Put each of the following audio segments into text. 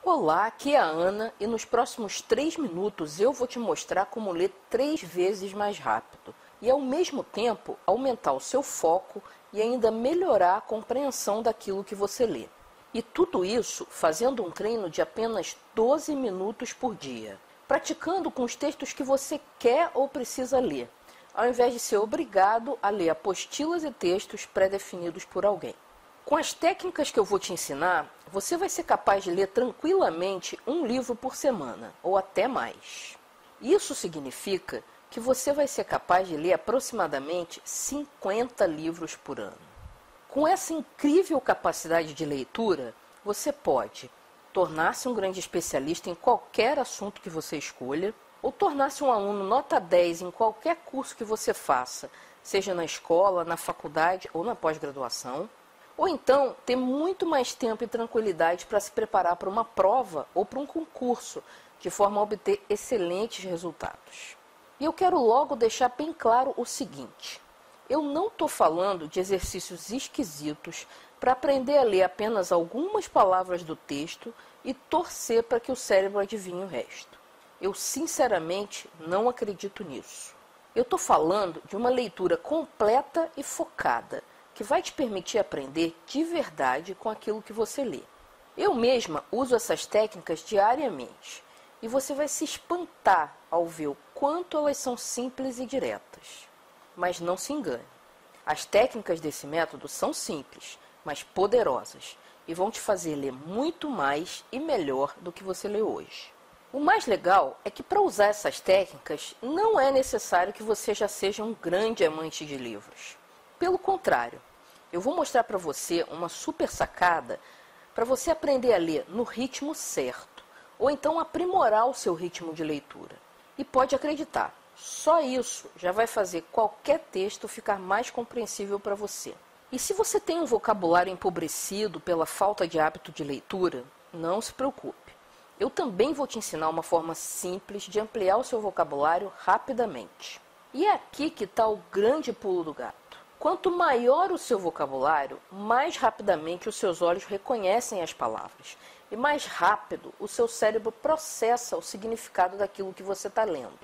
Olá, aqui é a Ana e nos próximos 3 minutos eu vou te mostrar como ler 3 vezes mais rápido e ao mesmo tempo aumentar o seu foco e ainda melhorar a compreensão daquilo que você lê. E tudo isso fazendo um treino de apenas 12 minutos por dia, praticando com os textos que você quer ou precisa ler, ao invés de ser obrigado a ler apostilas e textos pré-definidos por alguém. Com as técnicas que eu vou te ensinar, você vai ser capaz de ler tranquilamente um livro por semana, ou até mais. Isso significa que você vai ser capaz de ler aproximadamente 50 livros por ano. Com essa incrível capacidade de leitura, você pode tornar-se um grande especialista em qualquer assunto que você escolha, ou tornar-se um aluno nota 10 em qualquer curso que você faça, seja na escola, na faculdade ou na pós-graduação. Ou então, ter muito mais tempo e tranquilidade para se preparar para uma prova ou para um concurso, de forma a obter excelentes resultados. E eu quero logo deixar bem claro o seguinte: eu não estou falando de exercícios esquisitos para aprender a ler apenas algumas palavras do texto e torcer para que o cérebro adivinhe o resto. Eu sinceramente não acredito nisso. Eu estou falando de uma leitura completa e focada, que vai te permitir aprender de verdade com aquilo que você lê. Eu mesma uso essas técnicas diariamente e você vai se espantar ao ver o quanto elas são simples e diretas. Mas não se engane, as técnicas desse método são simples, mas poderosas e vão te fazer ler muito mais e melhor do que você lê hoje. O mais legal é que para usar essas técnicas não é necessário que você já seja um grande amante de livros. Pelo contrário, eu vou mostrar para você uma super sacada para você aprender a ler no ritmo certo, ou então aprimorar o seu ritmo de leitura. E pode acreditar, só isso já vai fazer qualquer texto ficar mais compreensível para você. E se você tem um vocabulário empobrecido pela falta de hábito de leitura, não se preocupe. Eu também vou te ensinar uma forma simples de ampliar o seu vocabulário rapidamente. E é aqui que está o grande pulo do gato. Quanto maior o seu vocabulário, mais rapidamente os seus olhos reconhecem as palavras e mais rápido o seu cérebro processa o significado daquilo que você está lendo.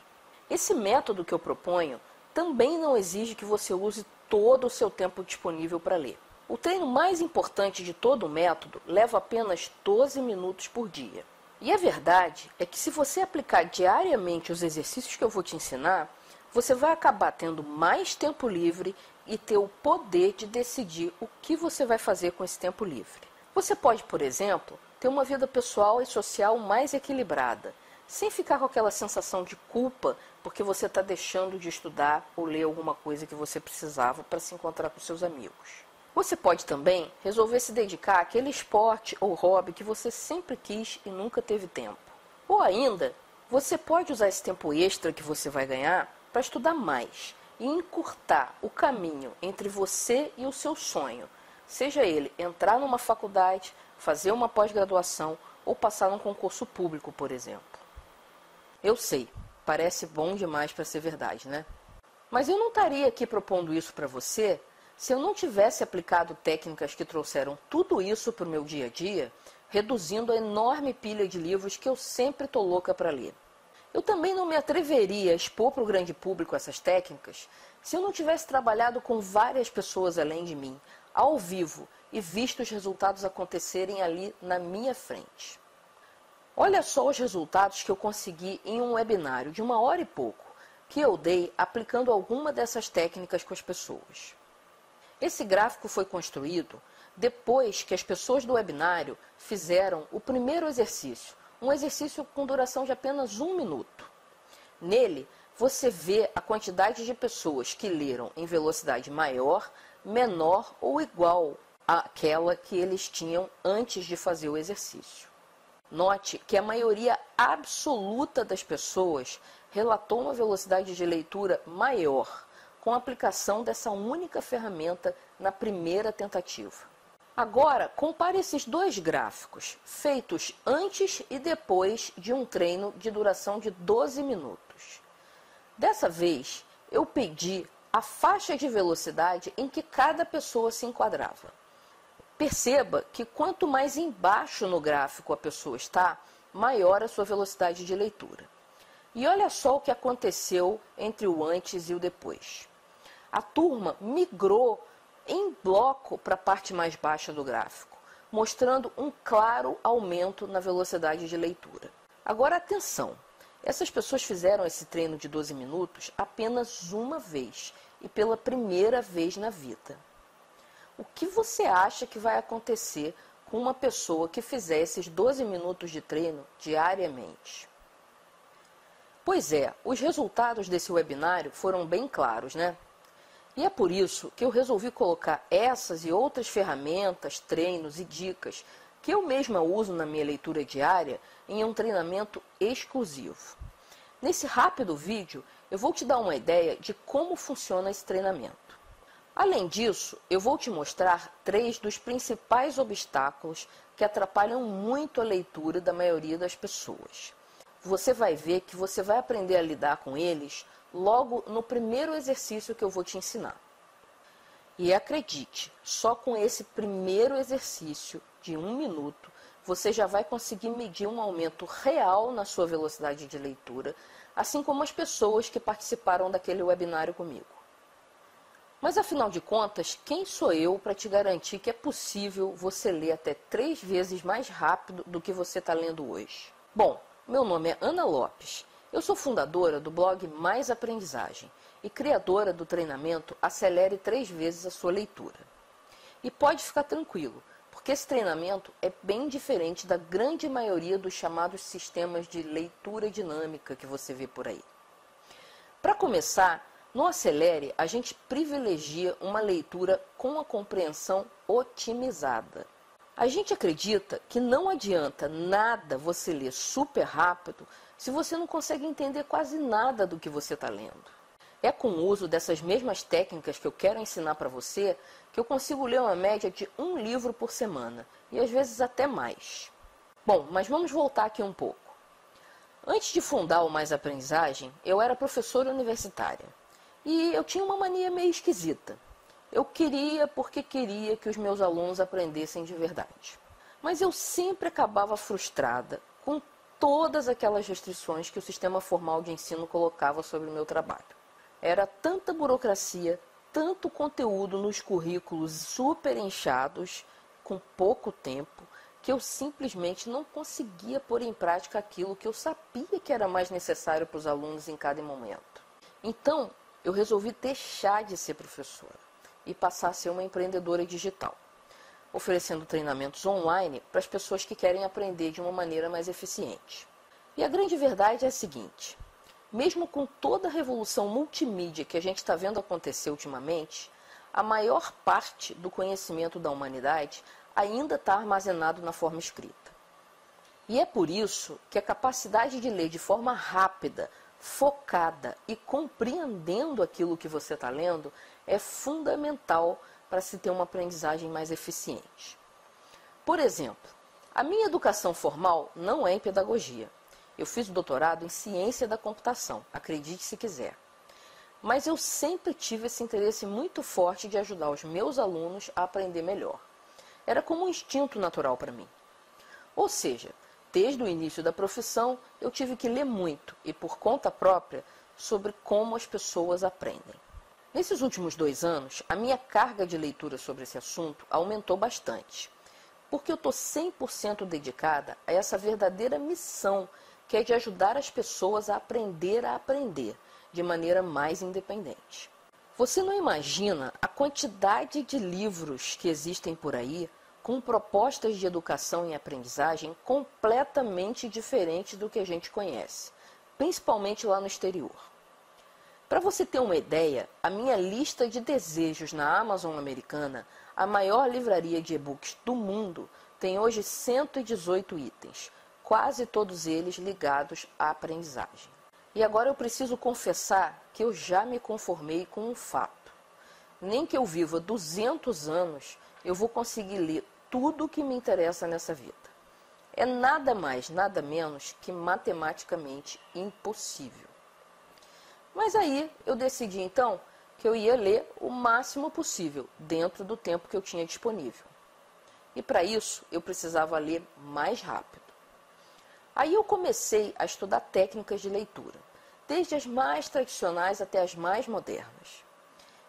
Esse método que eu proponho também não exige que você use todo o seu tempo disponível para ler. O treino mais importante de todo o método leva apenas 12 minutos por dia. E a verdade é que se você aplicar diariamente os exercícios que eu vou te ensinar, você vai acabar tendo mais tempo livre e ter o poder de decidir o que você vai fazer com esse tempo livre. Você pode, por exemplo, ter uma vida pessoal e social mais equilibrada, sem ficar com aquela sensação de culpa porque você está deixando de estudar ou ler alguma coisa que você precisava para se encontrar com seus amigos. Você pode também resolver se dedicar àquele esporte ou hobby que você sempre quis e nunca teve tempo. Ou ainda, você pode usar esse tempo extra que você vai ganhar para estudar mais e encurtar o caminho entre você e o seu sonho, seja ele entrar numa faculdade, fazer uma pós-graduação ou passar num concurso público, por exemplo. Eu sei, parece bom demais para ser verdade, né? Mas eu não estaria aqui propondo isso para você se eu não tivesse aplicado técnicas que trouxeram tudo isso para o meu dia a dia, reduzindo a enorme pilha de livros que eu sempre estou louca para ler. Eu também não me atreveria a expor para o grande público essas técnicas se eu não tivesse trabalhado com várias pessoas além de mim, ao vivo, e visto os resultados acontecerem ali na minha frente. Olha só os resultados que eu consegui em um webinário de 1 hora e pouco, que eu dei aplicando alguma dessas técnicas com as pessoas. Esse gráfico foi construído depois que as pessoas do webinário fizeram o primeiro exercício, um exercício com duração de apenas 1 minuto. Nele, você vê a quantidade de pessoas que leram em velocidade maior, menor ou igual àquela que eles tinham antes de fazer o exercício. Note que a maioria absoluta das pessoas relatou uma velocidade de leitura maior, com a aplicação dessa única ferramenta na primeira tentativa. Agora, compare esses dois gráficos, feitos antes e depois de um treino de duração de 12 minutos. Dessa vez, eu pedi a faixa de velocidade em que cada pessoa se enquadrava. Perceba que quanto mais embaixo no gráfico a pessoa está, maior a sua velocidade de leitura. E olha só o que aconteceu entre o antes e o depois. A turma migrou em bloco para a parte mais baixa do gráfico, mostrando um claro aumento na velocidade de leitura. Agora atenção, essas pessoas fizeram esse treino de 12 minutos apenas uma vez e pela primeira vez na vida. O que você acha que vai acontecer com uma pessoa que fizer esses 12 minutos de treino diariamente? Pois é, os resultados desse webinário foram bem claros, né? E é por isso que eu resolvi colocar essas e outras ferramentas, treinos e dicas que eu mesma uso na minha leitura diária em um treinamento exclusivo. Nesse rápido vídeo, eu vou te dar uma ideia de como funciona esse treinamento. Além disso, eu vou te mostrar 3 dos principais obstáculos que atrapalham muito a leitura da maioria das pessoas. Você vai ver que você vai aprender a lidar com eles logo no primeiro exercício que eu vou te ensinar. E acredite, só com esse primeiro exercício de 1 minuto, você já vai conseguir medir um aumento real na sua velocidade de leitura, assim como as pessoas que participaram daquele webinário comigo. Mas afinal de contas, quem sou eu para te garantir que é possível você ler até 3 vezes mais rápido do que você está lendo hoje? Bom, meu nome é Ana Lopes. Eu sou fundadora do blog Mais Aprendizagem e criadora do treinamento Acelere 3 vezes a sua leitura. E pode ficar tranquilo, porque esse treinamento é bem diferente da grande maioria dos chamados sistemas de leitura dinâmica que você vê por aí. Para começar, no Acelere a gente privilegia uma leitura com a compreensão otimizada. A gente acredita que não adianta nada você ler super rápido se você não consegue entender quase nada do que você está lendo. É com o uso dessas mesmas técnicas que eu quero ensinar para você que eu consigo ler uma média de 1 livro por semana, e às vezes até mais. Bom, mas vamos voltar aqui um pouco. Antes de fundar o Mais Aprendizagem, eu era professora universitária, e eu tinha uma mania meio esquisita. Eu queria porque queria que os meus alunos aprendessem de verdade. Mas eu sempre acabava frustrada com todas aquelas restrições que o sistema formal de ensino colocava sobre o meu trabalho. Era tanta burocracia, tanto conteúdo nos currículos super inchados, com pouco tempo, que eu simplesmente não conseguia pôr em prática aquilo que eu sabia que era mais necessário para os alunos em cada momento. Então, eu resolvi deixar de ser professora e passar a ser uma empreendedora digital, oferecendo treinamentos online para as pessoas que querem aprender de uma maneira mais eficiente. E a grande verdade é a seguinte: mesmo com toda a revolução multimídia que a gente está vendo acontecer ultimamente, a maior parte do conhecimento da humanidade ainda está armazenado na forma escrita. E é por isso que a capacidade de ler de forma rápida, focada e compreendendo aquilo que você está lendo é fundamental para se ter uma aprendizagem mais eficiente. Por exemplo, a minha educação formal não é em pedagogia. Eu fiz o doutorado em ciência da computação, acredite se quiser. Mas eu sempre tive esse interesse muito forte de ajudar os meus alunos a aprender melhor. Era como um instinto natural para mim. Ou seja, desde o início da profissão, eu tive que ler muito e por conta própria sobre como as pessoas aprendem. Nesses últimos 2 anos, a minha carga de leitura sobre esse assunto aumentou bastante, porque eu estou 100% dedicada a essa verdadeira missão, que é de ajudar as pessoas a aprender de maneira mais independente. Você não imagina a quantidade de livros que existem por aí com propostas de educação e aprendizagem completamente diferentes do que a gente conhece, principalmente lá no exterior. Para você ter uma ideia, a minha lista de desejos na Amazon americana, a maior livraria de e-books do mundo, tem hoje 118 itens, quase todos eles ligados à aprendizagem. E agora eu preciso confessar que eu já me conformei com um fato. Nem que eu viva 200 anos, eu vou conseguir ler tudo o que me interessa nessa vida. É nada mais, nada menos que matematicamente impossível. Mas aí eu decidi então que eu ia ler o máximo possível, dentro do tempo que eu tinha disponível. E para isso eu precisava ler mais rápido. Aí eu comecei a estudar técnicas de leitura, desde as mais tradicionais até as mais modernas.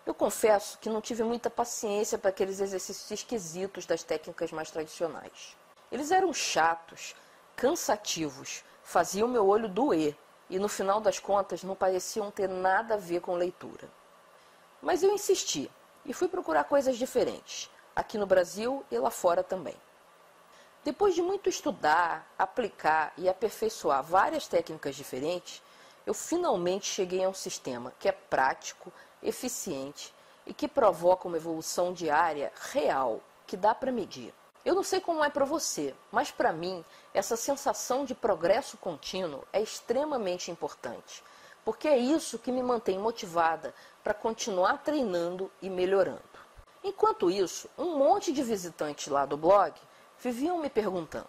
Eu confesso que não tive muita paciência para aqueles exercícios esquisitos das técnicas mais tradicionais. Eles eram chatos, cansativos, faziam meu olho doer e no final das contas não pareciam ter nada a ver com leitura. Mas eu insisti e fui procurar coisas diferentes, aqui no Brasil e lá fora também. Depois de muito estudar, aplicar e aperfeiçoar várias técnicas diferentes, eu finalmente cheguei a um sistema que é prático, eficiente e que provoca uma evolução diária real, que dá para medir. Eu não sei como é para você, mas para mim essa sensação de progresso contínuo é extremamente importante, porque é isso que me mantém motivada para continuar treinando e melhorando. Enquanto isso, um monte de visitantes lá do blog viviam me perguntando: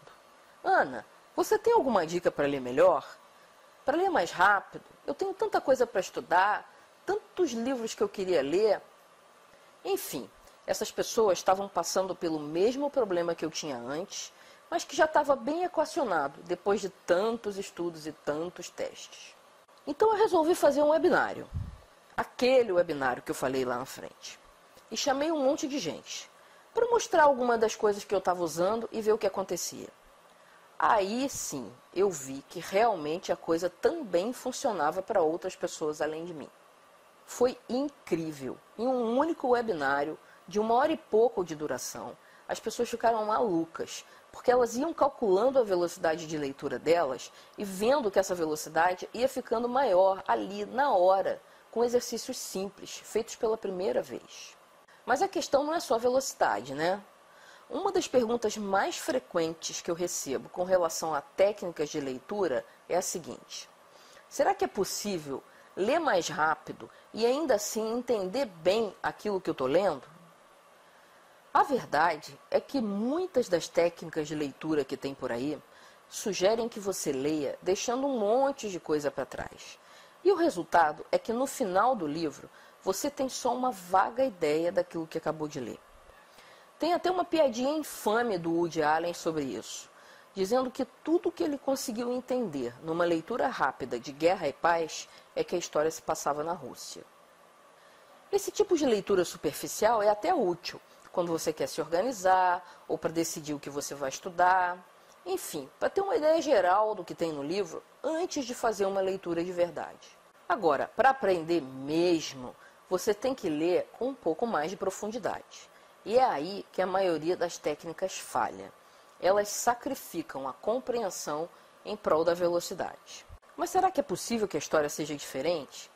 Ana, você tem alguma dica para ler melhor? Para ler mais rápido? Eu tenho tanta coisa para estudar, tantos livros que eu queria ler. Enfim, essas pessoas estavam passando pelo mesmo problema que eu tinha antes, mas que já estava bem equacionado depois de tantos estudos e tantos testes. Então eu resolvi fazer um webinário, aquele webinário que eu falei lá na frente, e chamei um monte de gente para mostrar alguma das coisas que eu estava usando e ver o que acontecia. Aí sim, eu vi que realmente a coisa também funcionava para outras pessoas além de mim. Foi incrível. Em um único webinário, de 1 hora e pouco de duração, as pessoas ficaram malucas, porque elas iam calculando a velocidade de leitura delas e vendo que essa velocidade ia ficando maior ali, na hora, com exercícios simples, feitos pela primeira vez. Mas a questão não é só a velocidade, né? Uma das perguntas mais frequentes que eu recebo com relação a técnicas de leitura é a seguinte: será que é possível ler mais rápido e ainda assim entender bem aquilo que eu estou lendo? A verdade é que muitas das técnicas de leitura que tem por aí sugerem que você leia deixando um monte de coisa para trás. E o resultado é que no final do livro você tem só uma vaga ideia daquilo que acabou de ler. Tem até uma piadinha infame do Woody Allen sobre isso, dizendo que tudo que ele conseguiu entender numa leitura rápida de Guerra e Paz é que a história se passava na Rússia. Esse tipo de leitura superficial é até útil quando você quer se organizar ou para decidir o que você vai estudar, enfim, para ter uma ideia geral do que tem no livro antes de fazer uma leitura de verdade. Agora, para aprender mesmo, você tem que ler com um pouco mais de profundidade. E é aí que a maioria das técnicas falha. Elas sacrificam a compreensão em prol da velocidade. Mas será que é possível que a história seja diferente?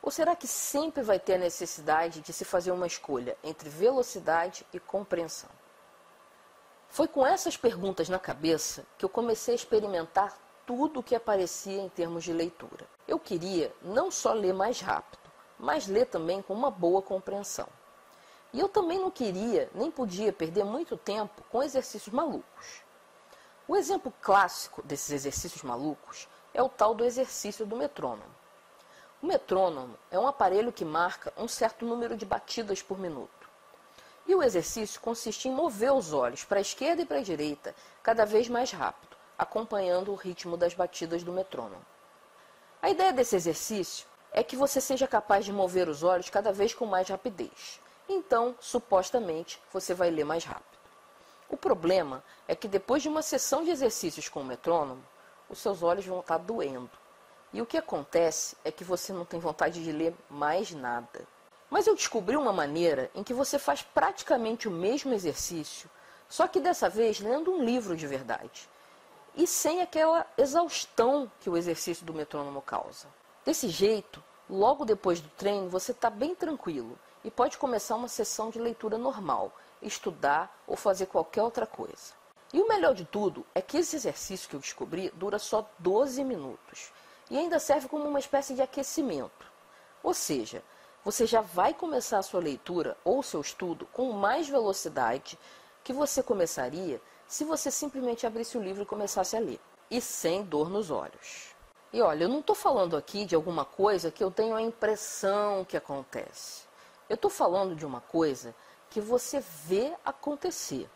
Ou será que sempre vai ter a necessidade de se fazer uma escolha entre velocidade e compreensão? Foi com essas perguntas na cabeça que eu comecei a experimentar tudo o que aparecia em termos de leitura. Eu queria não só ler mais rápido, mas ler também com uma boa compreensão. E eu também não queria, nem podia perder muito tempo com exercícios malucos. O exemplo clássico desses exercícios malucos é o tal do exercício do metrônomo. O metrônomo é um aparelho que marca um certo número de batidas por minuto. E o exercício consiste em mover os olhos para a esquerda e para a direita cada vez mais rápido, acompanhando o ritmo das batidas do metrônomo. A ideia desse exercício é que você seja capaz de mover os olhos cada vez com mais rapidez. Então, supostamente, você vai ler mais rápido. O problema é que depois de uma sessão de exercícios com o metrônomo, os seus olhos vão estar doendo. E o que acontece é que você não tem vontade de ler mais nada. Mas eu descobri uma maneira em que você faz praticamente o mesmo exercício, só que dessa vez lendo um livro de verdade. E sem aquela exaustão que o exercício do metrônomo causa. Desse jeito, logo depois do treino, você está bem tranquilo e pode começar uma sessão de leitura normal, estudar ou fazer qualquer outra coisa. E o melhor de tudo é que esse exercício que eu descobri dura só 12 minutos e ainda serve como uma espécie de aquecimento. Ou seja, você já vai começar a sua leitura ou o seu estudo com mais velocidade que você começaria se você simplesmente abrisse o livro e começasse a ler, e sem dor nos olhos. E olha, eu não estou falando aqui de alguma coisa que eu tenho a impressão que acontece. Eu estou falando de uma coisa que você vê acontecer.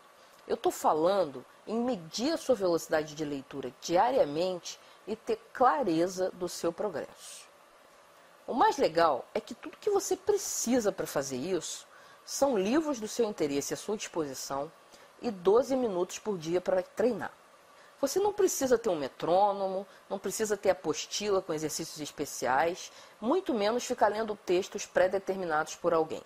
Eu estou falando em medir a sua velocidade de leitura diariamente e ter clareza do seu progresso. O mais legal é que tudo que você precisa para fazer isso são livros do seu interesse à sua disposição e 12 minutos por dia para treinar. Você não precisa ter um metrônomo, não precisa ter apostila com exercícios especiais, muito menos ficar lendo textos pré-determinados por alguém.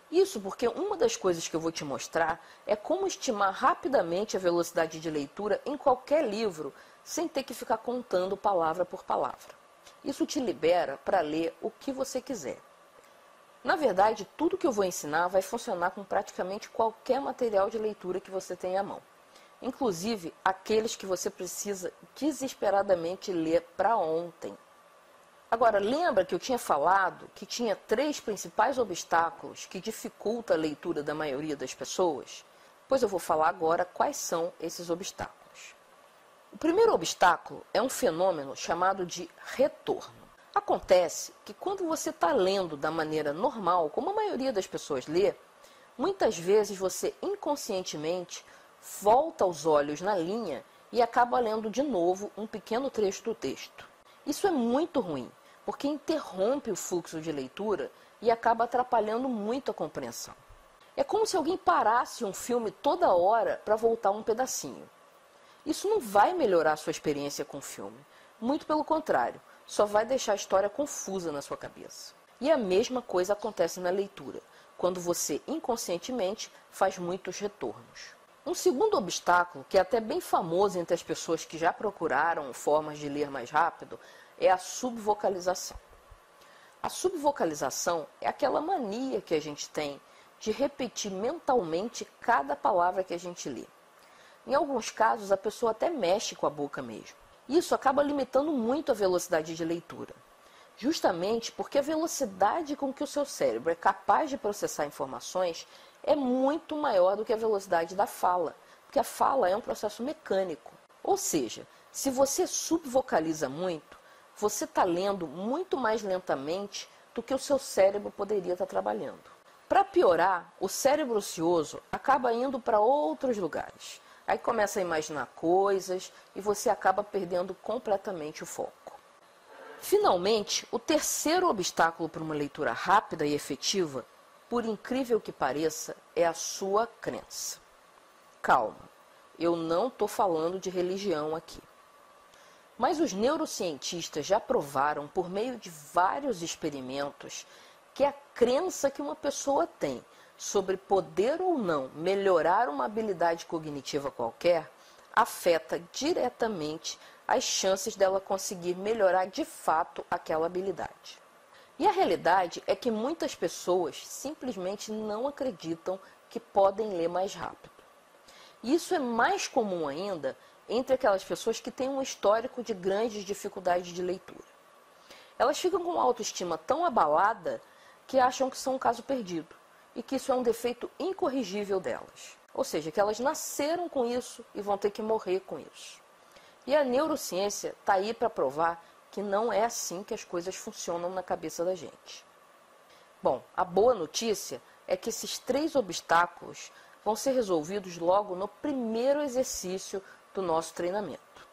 Isso porque uma das coisas que eu vou te mostrar é como estimar rapidamente a velocidade de leitura em qualquer livro, sem ter que ficar contando palavra por palavra. Isso te libera para ler o que você quiser. Na verdade, tudo que eu vou ensinar vai funcionar com praticamente qualquer material de leitura que você tenha à mão. Inclusive aqueles que você precisa desesperadamente ler para ontem. Agora, lembra que eu tinha falado que tinha 3 principais obstáculos que dificultam a leitura da maioria das pessoas? Pois eu vou falar agora quais são esses obstáculos. O primeiro obstáculo é um fenômeno chamado de retorno. Acontece que quando você está lendo da maneira normal, como a maioria das pessoas lê, muitas vezes você inconscientemente volta os olhos na linha e acaba lendo de novo um pequeno trecho do texto. Isso é muito ruim, porque interrompe o fluxo de leitura e acaba atrapalhando muito a compreensão. É como se alguém parasse um filme toda hora para voltar um pedacinho. Isso não vai melhorar a sua experiência com o filme, muito pelo contrário, só vai deixar a história confusa na sua cabeça. E a mesma coisa acontece na leitura, quando você inconscientemente faz muitos retornos. Um segundo obstáculo, que é até bem famoso entre as pessoas que já procuraram formas de ler mais rápido, é a subvocalização. A subvocalização é aquela mania que a gente tem de repetir mentalmente cada palavra que a gente lê. Em alguns casos, a pessoa até mexe com a boca mesmo. Isso acaba limitando muito a velocidade de leitura. Justamente porque a velocidade com que o seu cérebro é capaz de processar informações é muito maior do que a velocidade da fala, porque a fala é um processo mecânico. Ou seja, se você subvocaliza muito, você está lendo muito mais lentamente do que o seu cérebro poderia estar trabalhando. Para piorar, o cérebro ocioso acaba indo para outros lugares. Aí começa a imaginar coisas e você acaba perdendo completamente o foco. Finalmente, o terceiro obstáculo para uma leitura rápida e efetiva, por incrível que pareça, é a sua crença. Calma, eu não estou falando de religião aqui. Mas os neurocientistas já provaram, por meio de vários experimentos, que a crença que uma pessoa tem sobre poder ou não melhorar uma habilidade cognitiva qualquer afeta diretamente as chances dela conseguir melhorar de fato aquela habilidade. E a realidade é que muitas pessoas simplesmente não acreditam que podem ler mais rápido. E isso é mais comum ainda entre aquelas pessoas que têm um histórico de grandes dificuldades de leitura. Elas ficam com uma autoestima tão abalada que acham que são um caso perdido e que isso é um defeito incorrigível delas. Ou seja, que elas nasceram com isso e vão ter que morrer com isso. E a neurociência está aí para provar que não é assim que as coisas funcionam na cabeça da gente. Bom, a boa notícia é que esses 3 obstáculos vão ser resolvidos logo no primeiro exercício do nosso treinamento.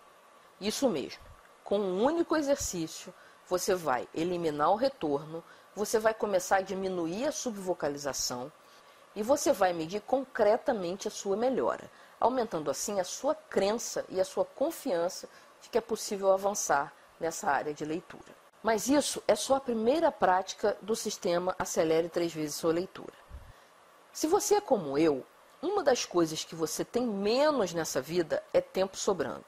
Isso mesmo, com um único exercício, você vai eliminar o retorno, você vai começar a diminuir a subvocalização e você vai medir concretamente a sua melhora, aumentando assim a sua crença e a sua confiança de que é possível avançar nessa área de leitura. Mas isso é só a primeira prática do sistema Acelere 3 vezes sua leitura. Se você é como eu, uma das coisas que você tem menos nessa vida é tempo sobrando.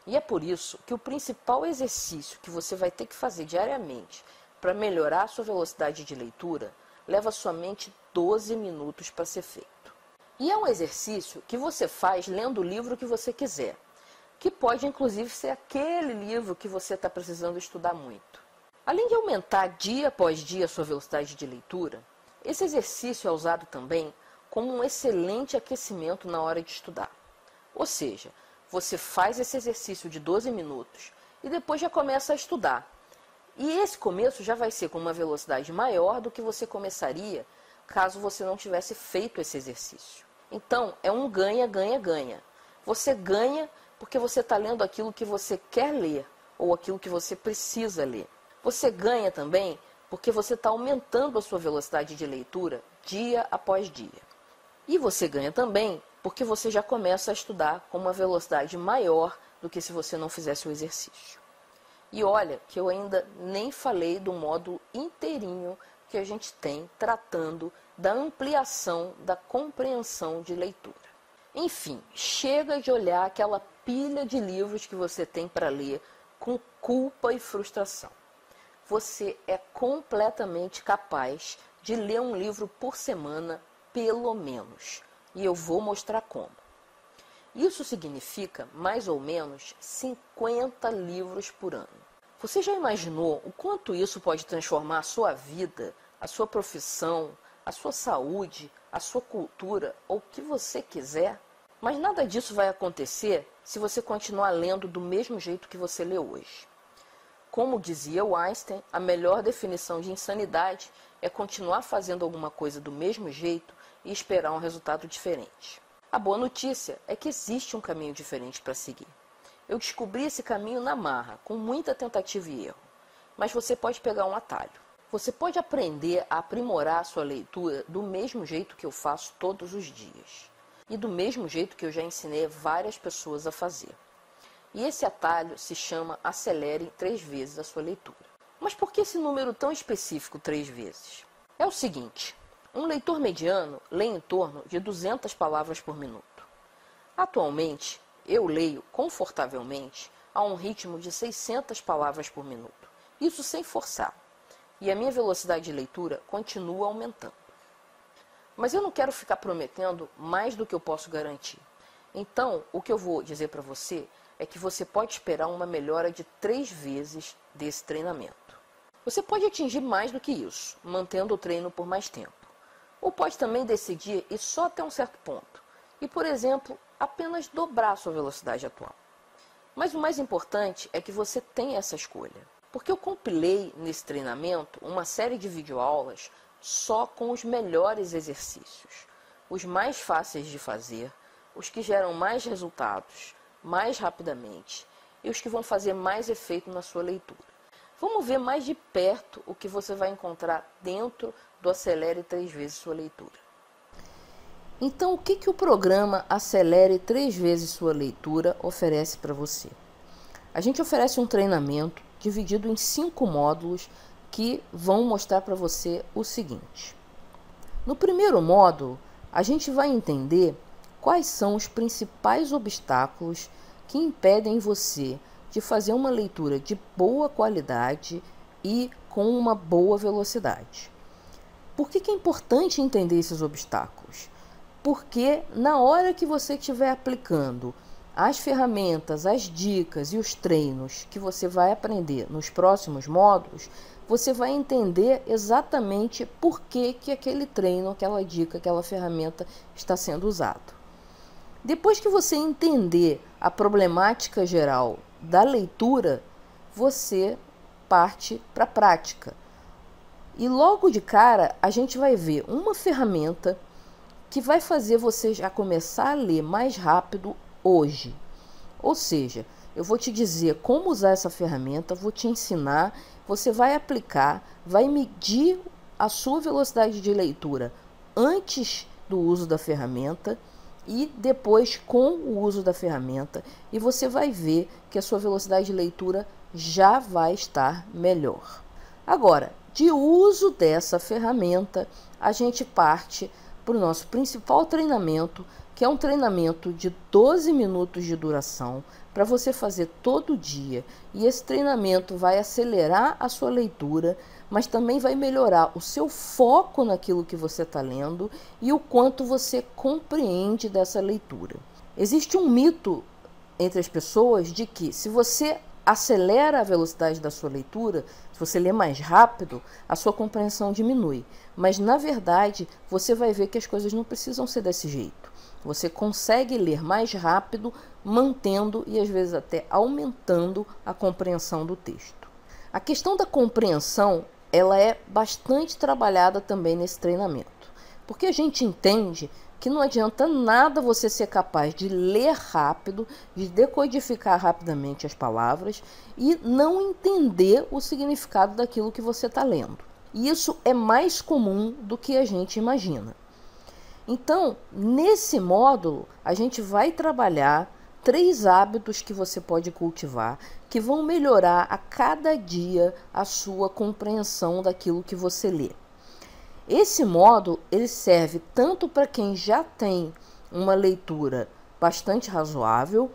E é por isso que o principal exercício que você vai ter que fazer diariamente para melhorar a sua velocidade de leitura leva somente 12 minutos para ser feito. E é um exercício que você faz lendo o livro que você quiser, que pode inclusive ser aquele livro que você está precisando estudar muito. Além de aumentar dia após dia a sua velocidade de leitura, esse exercício é usado também como um excelente aquecimento na hora de estudar. Ou seja, você faz esse exercício de 12 minutos e depois já começa a estudar. E esse começo já vai ser com uma velocidade maior do que você começaria caso você não tivesse feito esse exercício. Então, é um ganha, ganha, ganha. Você ganha porque você está lendo aquilo que você quer ler ou aquilo que você precisa ler. Você ganha também porque você está aumentando a sua velocidade de leitura dia após dia. E você ganha também porque você já começa a estudar com uma velocidade maior do que se você não fizesse o exercício. E olha que eu ainda nem falei do módulo inteirinho que a gente tem tratando da ampliação da compreensão de leitura. Enfim, chega de olhar aquela pilha de livros que você tem para ler com culpa e frustração. Você é completamente capaz de ler um livro por semana, pelo menos. E eu vou mostrar como. Isso significa mais ou menos 50 livros por ano. Você já imaginou o quanto isso pode transformar a sua vida, a sua profissão, a sua saúde, a sua cultura ou o que você quiser? Mas nada disso vai acontecer se você continuar lendo do mesmo jeito que você lê hoje. Como dizia o Einstein, a melhor definição de insanidade é continuar fazendo alguma coisa do mesmo jeito e esperar um resultado diferente. A boa notícia é que existe um caminho diferente para seguir. Eu descobri esse caminho na marra, com muita tentativa e erro. Mas você pode pegar um atalho. Você pode aprender a aprimorar a sua leitura do mesmo jeito que eu faço todos os dias. E do mesmo jeito que eu já ensinei várias pessoas a fazer. E esse atalho se chama Acelere 3 vezes a sua leitura. Mas por que esse número tão específico 3 vezes? É o seguinte, um leitor mediano lê em torno de 200 palavras por minuto. Atualmente, eu leio confortavelmente a um ritmo de 600 palavras por minuto. Isso sem forçar. E a minha velocidade de leitura continua aumentando. Mas eu não quero ficar prometendo mais do que eu posso garantir. Então, o que eu vou dizer para você é que você pode esperar uma melhora de 3 vezes desse treinamento. Você pode atingir mais do que isso, mantendo o treino por mais tempo. Ou pode também decidir ir só até um certo ponto. E, por exemplo, apenas dobrar a sua velocidade atual. Mas o mais importante é que você tenha essa escolha. Porque eu compilei nesse treinamento uma série de videoaulas só com os melhores exercícios. Os mais fáceis de fazer, os que geram mais resultados, mais rapidamente e os que vão fazer mais efeito na sua leitura. Vamos ver mais de perto o que você vai encontrar dentro do Acelere 3 vezes sua leitura. Então, o que o programa Acelere 3 vezes sua leitura oferece para você? A gente oferece um treinamento dividido em 5 módulos que vão mostrar para você o seguinte. No primeiro módulo, a gente vai entender quais são os principais obstáculos que impedem você de fazer uma leitura de boa qualidade e com uma boa velocidade. Por que é importante entender esses obstáculos? Porque na hora que você estiver aplicando as ferramentas, as dicas e os treinos que você vai aprender nos próximos módulos, você vai entender exatamente por que aquele treino, aquela dica, aquela ferramenta está sendo usado. Depois que você entender a problemática geral da leitura, você parte para a prática. E logo de cara, a gente vai ver uma ferramenta que vai fazer você já começar a ler mais rápido hoje. Ou seja, eu vou te dizer como usar essa ferramenta, vou te ensinar, você vai aplicar, vai medir a sua velocidade de leitura antes do uso da ferramenta e depois com o uso da ferramenta, e você vai ver que a sua velocidade de leitura já vai estar melhor. Agora, de uso dessa ferramenta, a gente parte para o nosso principal treinamento, que é um treinamento de 12 minutos de duração, para você fazer todo dia. E esse treinamento vai acelerar a sua leitura, mas também vai melhorar o seu foco naquilo que você está lendo e o quanto você compreende dessa leitura. Existe um mito entre as pessoas de que se você acelera a velocidade da sua leitura, se você lê mais rápido, a sua compreensão diminui. Mas, na verdade, você vai ver que as coisas não precisam ser desse jeito. Você consegue ler mais rápido, mantendo e às vezes até aumentando a compreensão do texto. A questão da compreensão, ela é bastante trabalhada também nesse treinamento, porque a gente entende que não adianta nada você ser capaz de ler rápido, de decodificar rapidamente as palavras e não entender o significado daquilo que você está lendo. E isso é mais comum do que a gente imagina. Então, nesse módulo, a gente vai trabalhar 3 hábitos que você pode cultivar, que vão melhorar a cada dia a sua compreensão daquilo que você lê. Esse módulo ele serve tanto para quem já tem uma leitura bastante razoável,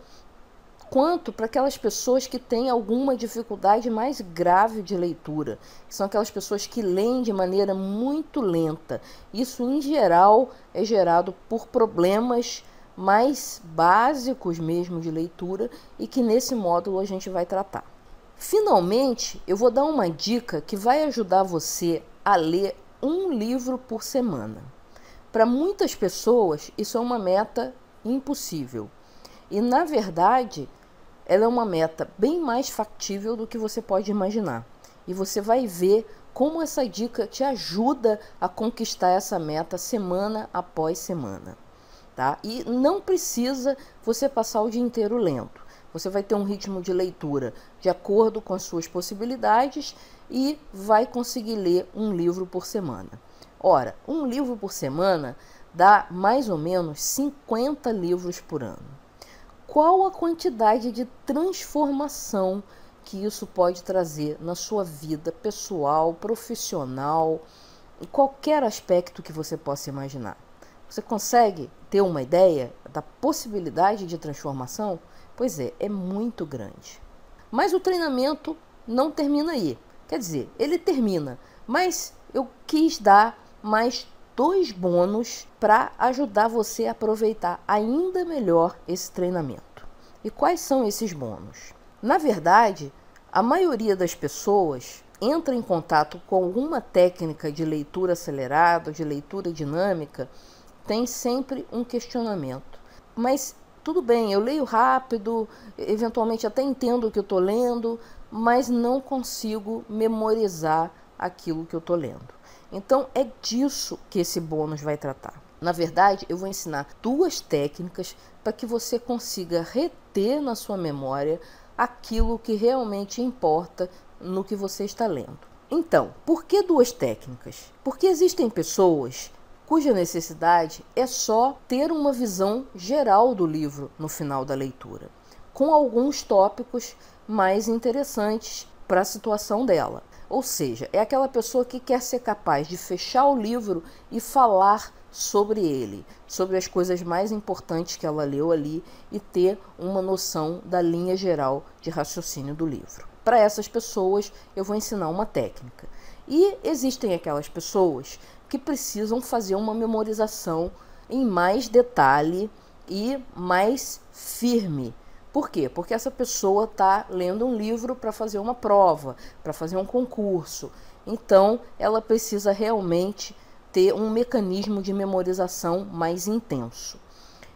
quanto para aquelas pessoas que têm alguma dificuldade mais grave de leitura, que são aquelas pessoas que leem de maneira muito lenta. Isso, em geral, é gerado por problemas mais básicos mesmo de leitura e que nesse módulo a gente vai tratar. Finalmente, eu vou dar uma dica que vai ajudar você a ler um livro por semana. Para muitas pessoas, isso é uma meta impossível. E, na verdade, ela é uma meta bem mais factível do que você pode imaginar. E você vai ver como essa dica te ajuda a conquistar essa meta semana após semana. Tá? E não precisa você passar o dia inteiro lendo. Você vai ter um ritmo de leitura de acordo com as suas possibilidades e vai conseguir ler um livro por semana. Ora, um livro por semana dá mais ou menos 50 livros por ano. Qual a quantidade de transformação que isso pode trazer na sua vida pessoal, profissional, em qualquer aspecto que você possa imaginar? Você consegue ter uma ideia da possibilidade de transformação? Pois é muito grande. Mas o treinamento não termina aí. Quer dizer, ele termina, mas eu quis dar mais 2 bônus para ajudar você a aproveitar ainda melhor esse treinamento. E quais são esses bônus? Na verdade, a maioria das pessoas entra em contato com alguma técnica de leitura acelerada, de leitura dinâmica, tem sempre um questionamento. Mas tudo bem, eu leio rápido, eventualmente até entendo o que eu estou lendo, mas não consigo memorizar aquilo que eu estou lendo. Então é disso que esse bônus vai tratar. Na verdade, eu vou ensinar 2 técnicas para que você consiga reter na sua memória aquilo que realmente importa no que você está lendo. Então, por que 2 técnicas? Porque existem pessoas cuja necessidade é só ter uma visão geral do livro no final da leitura, com alguns tópicos mais interessantes para a situação dela. Ou seja, é aquela pessoa que quer ser capaz de fechar o livro e falar sobre ele, sobre as coisas mais importantes que ela leu ali e ter uma noção da linha geral de raciocínio do livro. Para essas pessoas, eu vou ensinar uma técnica. E existem aquelas pessoas que precisam fazer uma memorização em mais detalhe e mais firme. Por quê? Porque essa pessoa está lendo um livro para fazer uma prova, para fazer um concurso. Então, ela precisa realmente ter um mecanismo de memorização mais intenso.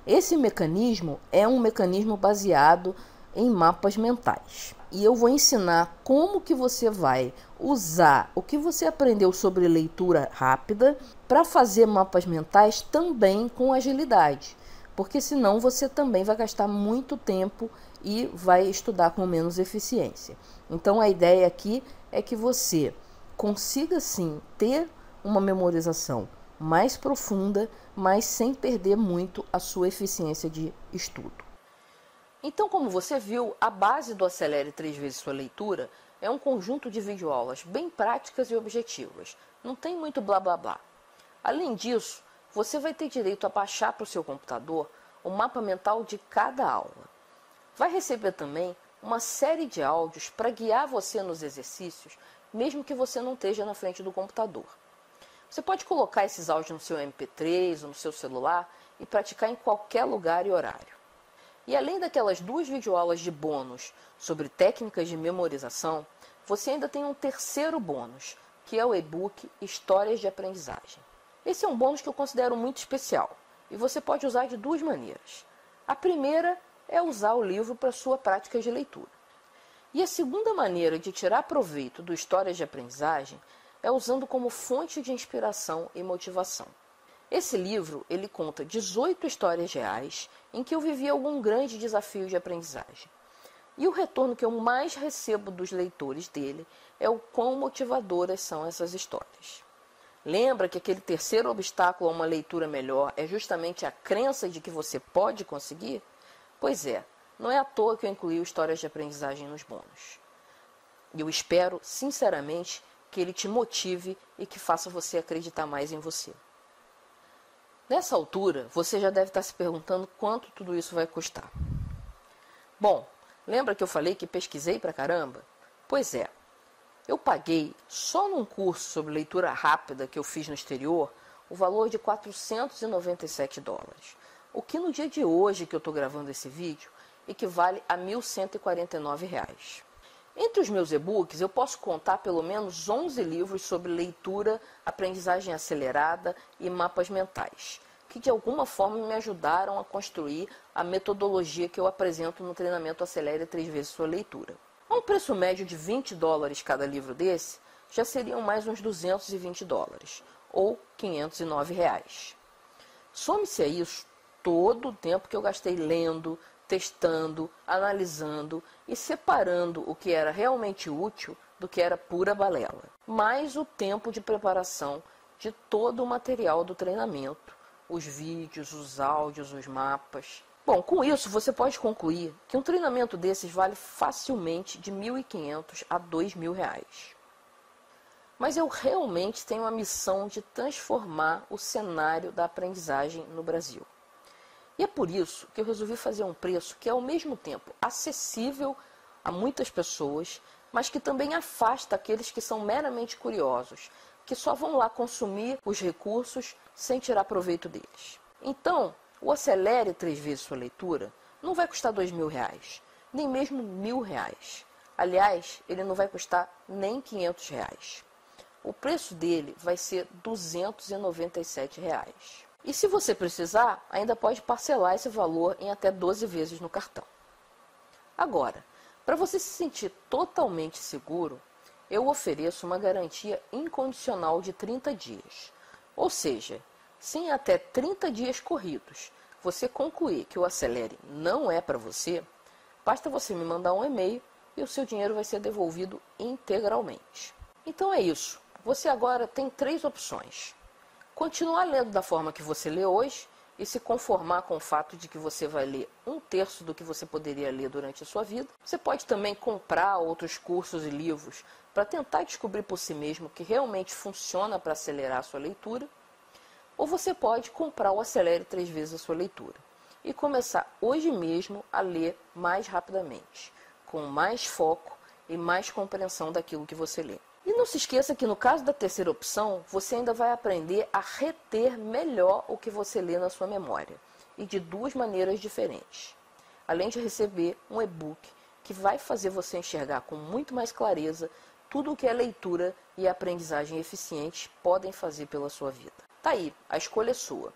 Esse mecanismo é um mecanismo baseado em mapas mentais. E eu vou ensinar como que você vai usar o que você aprendeu sobre leitura rápida para fazer mapas mentais também com agilidade. Porque senão você também vai gastar muito tempo e vai estudar com menos eficiência. Então a ideia aqui é que você consiga sim ter uma memorização mais profunda, mas sem perder muito a sua eficiência de estudo. Então, como você viu, a base do Acelere 3 vezes sua leitura é um conjunto de videoaulas bem práticas e objetivas. Não tem muito blá blá blá. Além disso, você vai ter direito a baixar para o seu computador o mapa mental de cada aula. Vai receber também uma série de áudios para guiar você nos exercícios, mesmo que você não esteja na frente do computador. Você pode colocar esses áudios no seu MP3 ou no seu celular e praticar em qualquer lugar e horário. E além daquelas 2 videoaulas de bônus sobre técnicas de memorização, você ainda tem um terceiro bônus, que é o e-book Histórias de Aprendizagem. Esse é um bônus que eu considero muito especial e você pode usar de 2 maneiras. A primeira é usar o livro para sua prática de leitura. E a segunda maneira de tirar proveito do Histórias de Aprendizagem é usando como fonte de inspiração e motivação. Esse livro, ele conta 18 histórias reais em que eu vivi algum grande desafio de aprendizagem. E o retorno que eu mais recebo dos leitores dele é o quão motivadoras são essas histórias. Lembra que aquele terceiro obstáculo a uma leitura melhor é justamente a crença de que você pode conseguir? Pois é, não é à toa que eu incluí histórias de aprendizagem nos bônus. E eu espero, sinceramente, que ele te motive e que faça você acreditar mais em você. Nessa altura, você já deve estar se perguntando quanto tudo isso vai custar. Bom, lembra que eu falei que pesquisei pra caramba? Pois é, eu paguei só num curso sobre leitura rápida que eu fiz no exterior o valor de $497, o que no dia de hoje que eu estou gravando esse vídeo equivale a R$ 1.149. Entre os meus e-books, eu posso contar pelo menos 11 livros sobre leitura, aprendizagem acelerada e mapas mentais, que de alguma forma me ajudaram a construir a metodologia que eu apresento no treinamento Acelere 3 vezes sua leitura. A um preço médio de $20 cada livro desse, já seriam mais uns $220, ou R$ 509. Some-se a isso todo o tempo que eu gastei lendo, testando, analisando e separando o que era realmente útil do que era pura balela. Mais o tempo de preparação de todo o material do treinamento, os vídeos, os áudios, os mapas. Bom, com isso você pode concluir que um treinamento desses vale facilmente de R$ 1.500 a R$ 2.000. Mas eu realmente tenho a missão de transformar o cenário da aprendizagem no Brasil. E é por isso que eu resolvi fazer um preço que é ao mesmo tempo acessível a muitas pessoas, mas que também afasta aqueles que são meramente curiosos, que só vão lá consumir os recursos sem tirar proveito deles. Então, o Acelere 3 vezes sua leitura não vai custar R$ 2.000, nem mesmo R$ 1.000. Aliás, ele não vai custar nem R$ 500. O preço dele vai ser R$ 297. E se você precisar, ainda pode parcelar esse valor em até 12 vezes no cartão. Agora, para você se sentir totalmente seguro, eu ofereço uma garantia incondicional de 30 dias. Ou seja, se em até 30 dias corridos você concluir que o Acelere não é para você, basta você me mandar um e-mail e o seu dinheiro vai ser devolvido integralmente. Então é isso. Você agora tem 3 opções. Continuar lendo da forma que você lê hoje e se conformar com o fato de que você vai ler 1/3 do que você poderia ler durante a sua vida. Você pode também comprar outros cursos e livros para tentar descobrir por si mesmo o que realmente funciona para acelerar a sua leitura. Ou você pode comprar o Acelere 3 vezes a sua leitura e começar hoje mesmo a ler mais rapidamente, com mais foco e mais compreensão daquilo que você lê. E não se esqueça que no caso da terceira opção, você ainda vai aprender a reter melhor o que você lê na sua memória, e de 2 maneiras diferentes. Além de receber um e-book que vai fazer você enxergar com muito mais clareza tudo o que a leitura e a aprendizagem eficientes podem fazer pela sua vida. Tá aí, a escolha é sua.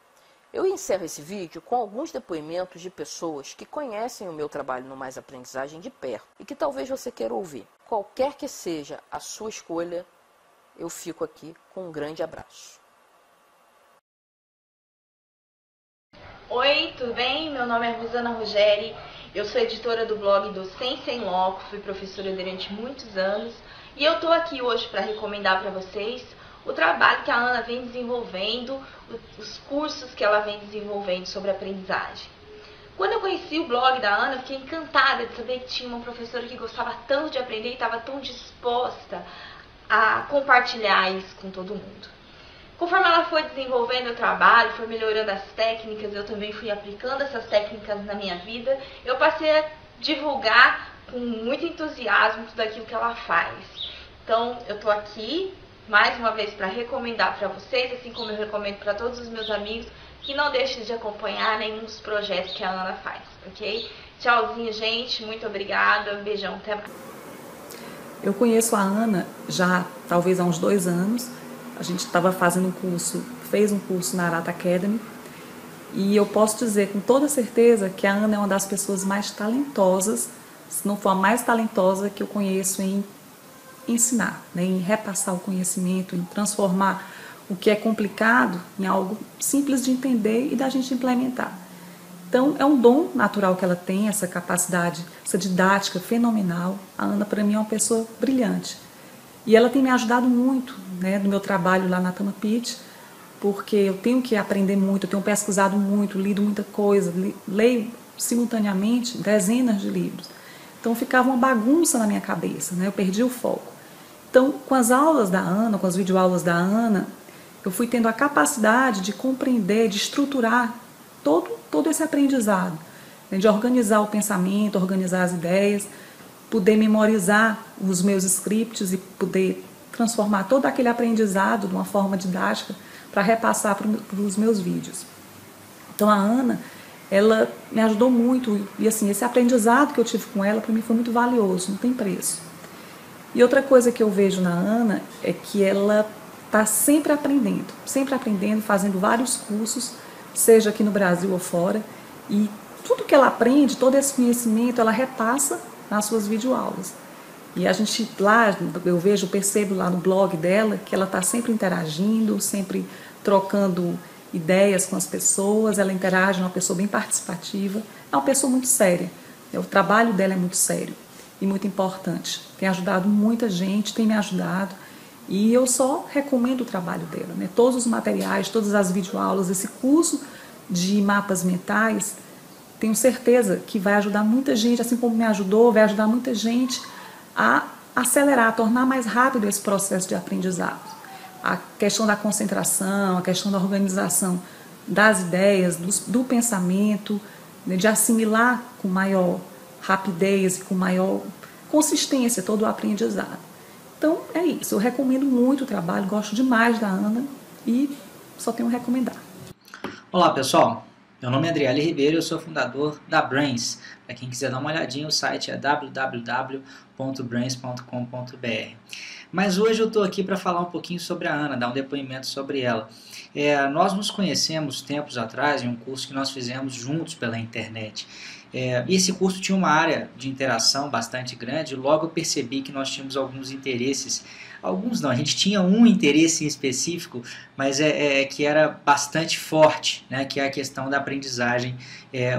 Eu encerro esse vídeo com alguns depoimentos de pessoas que conhecem o meu trabalho no Mais Aprendizagem de perto e que talvez você queira ouvir. Qualquer que seja a sua escolha, eu fico aqui com um grande abraço. Oi, tudo bem? Meu nome é Rosana Rogeri, eu sou editora do blog Docência em Loco, fui professora durante muitos anos e eu estou aqui hoje para recomendar para vocês o trabalho que a Ana vem desenvolvendo, os cursos que ela vem desenvolvendo sobre aprendizagem. Quando eu conheci o blog da Ana, eu fiquei encantada de saber que tinha uma professora que gostava tanto de aprender e estava tão disposta a compartilhar isso com todo mundo. Conforme ela foi desenvolvendo o trabalho, foi melhorando as técnicas, eu também fui aplicando essas técnicas na minha vida, eu passei a divulgar com muito entusiasmo tudo aquilo que ela faz. Então, eu estou aqui mais uma vez para recomendar para vocês, assim como eu recomendo para todos os meus amigos, que não deixem de acompanhar nenhum dos projetos que a Ana faz, ok? Tchauzinho, gente, muito obrigada, um beijão, até mais. Eu conheço a Ana já talvez há uns 2 anos, a gente estava fazendo um curso, fez um curso na Arata Academy, e eu posso dizer com toda certeza que a Ana é uma das pessoas mais talentosas, se não for a mais talentosa que eu conheço em ensinar, né, em repassar o conhecimento, em transformar o que é complicado em algo simples de entender e da gente implementar. Então, é um dom natural que ela tem, essa capacidade, essa didática fenomenal. A Ana, para mim, é uma pessoa brilhante. E ela tem me ajudado muito, né, no meu trabalho lá na Tama Pitt, porque eu tenho que aprender muito, eu tenho pesquisado muito, lido muita coisa, leio simultaneamente dezenas de livros. Então, ficava uma bagunça na minha cabeça, né, eu perdi o foco. Então, com as aulas da Ana, com as videoaulas da Ana, eu fui tendo a capacidade de compreender, de estruturar todo esse aprendizado, né, de organizar o pensamento, organizar as ideias, poder memorizar os meus scripts e poder transformar todo aquele aprendizado de uma forma didática para repassar para os meus vídeos. Então a Ana, ela me ajudou muito e assim, esse aprendizado que eu tive com ela, para mim foi muito valioso, não tem preço. E outra coisa que eu vejo na Ana é que ela está sempre aprendendo, fazendo vários cursos, seja aqui no Brasil ou fora, e tudo que ela aprende, todo esse conhecimento, ela repassa nas suas videoaulas. E a gente lá, eu percebo lá no blog dela, que ela está sempre interagindo, sempre trocando ideias com as pessoas, ela interage, é uma pessoa bem participativa, é uma pessoa muito séria. O trabalho dela é muito sério e muito importante. Tem ajudado muita gente, tem me ajudado, e eu só recomendo o trabalho dela, né? Todos os materiais, todas as videoaulas, esse curso de mapas mentais, tenho certeza que vai ajudar muita gente, assim como me ajudou, vai ajudar muita gente a acelerar, a tornar mais rápido esse processo de aprendizado. A questão da concentração, a questão da organização das ideias, do pensamento, né, de assimilar com maior rapidez e com maior consistência todo o aprendizado. Então é isso, eu recomendo muito o trabalho, gosto demais da Ana e só tenho a recomendar. Olá pessoal, meu nome é Adriele Ribeiro, eu sou fundador da Brains. Para quem quiser dar uma olhadinha, o site é www.brains.com.br. Mas hoje eu estou aqui para falar um pouquinho sobre a Ana, dar um depoimento sobre ela. Nós nos conhecemos tempos atrás em um curso que nós fizemos juntos pela internet. E esse curso tinha uma área de interação bastante grande e logo eu percebi que nós tínhamos alguns interesses. Alguns não, a gente tinha um interesse em específico, mas que era bastante forte, né, que é a questão da aprendizagem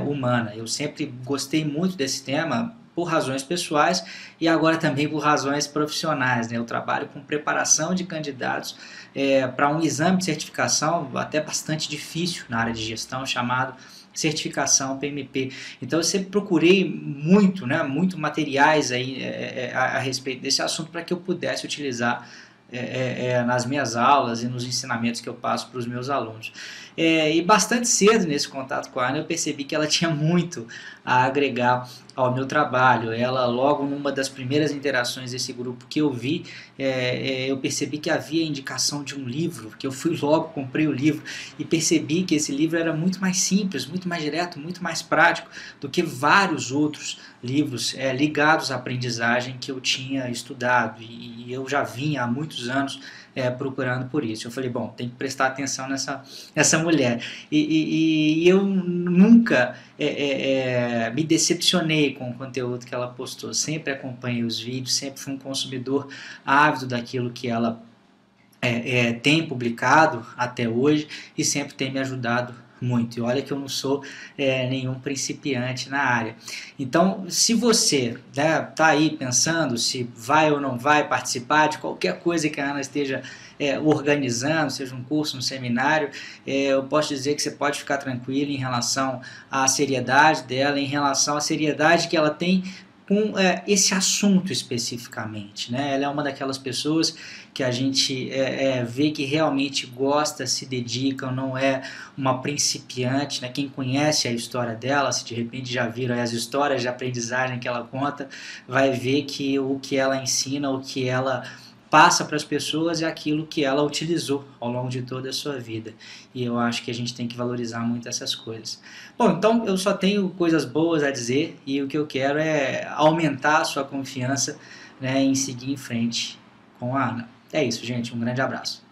humana. Eu sempre gostei muito desse tema, por razões pessoais e agora também por razões profissionais, né? Eu trabalho com preparação de candidatos para um exame de certificação até bastante difícil na área de gestão, chamado certificação PMP. Então eu sempre procurei muito, né, muito materiais aí, a respeito desse assunto para que eu pudesse utilizar nas minhas aulas e nos ensinamentos que eu passo para os meus alunos. E bastante cedo nesse contato com a Ana eu percebi que ela tinha muito a agregar ao meu trabalho. Ela, logo numa das primeiras interações desse grupo que eu vi, eu percebi que havia indicação de um livro, que eu fui logo, comprei o livro e percebi que esse livro era muito mais simples, muito mais direto, muito mais prático do que vários outros livros ligados à aprendizagem que eu tinha estudado e eu já vinha há muitos anos procurando por isso. Eu falei, bom, tem que prestar atenção nessa mulher. E eu nunca me decepcionei com o conteúdo que ela postou. Sempre acompanhei os vídeos, sempre fui um consumidor ávido daquilo que ela tem publicado até hoje e sempre tem me ajudado muito. E olha que eu não sou nenhum principiante na área. Então, se você está aí pensando se vai ou não vai participar de qualquer coisa que a Ana esteja organizando, seja um curso, um seminário, eu posso dizer que você pode ficar tranquilo em relação à seriedade dela, em relação à seriedade que ela tem com esse assunto especificamente, né? Ela é uma daquelas pessoas que a gente vê que realmente gosta, se dedica, não é uma principiante, né? Quem conhece a história dela, se de repente já viram as histórias de aprendizagem que ela conta, vai ver que o que ela ensina, o que ela passa para as pessoas é aquilo que ela utilizou ao longo de toda a sua vida. E eu acho que a gente tem que valorizar muito essas coisas. Bom, então eu só tenho coisas boas a dizer e o que eu quero é aumentar a sua confiança, né, em seguir em frente com a Ana. É isso, gente. Um grande abraço.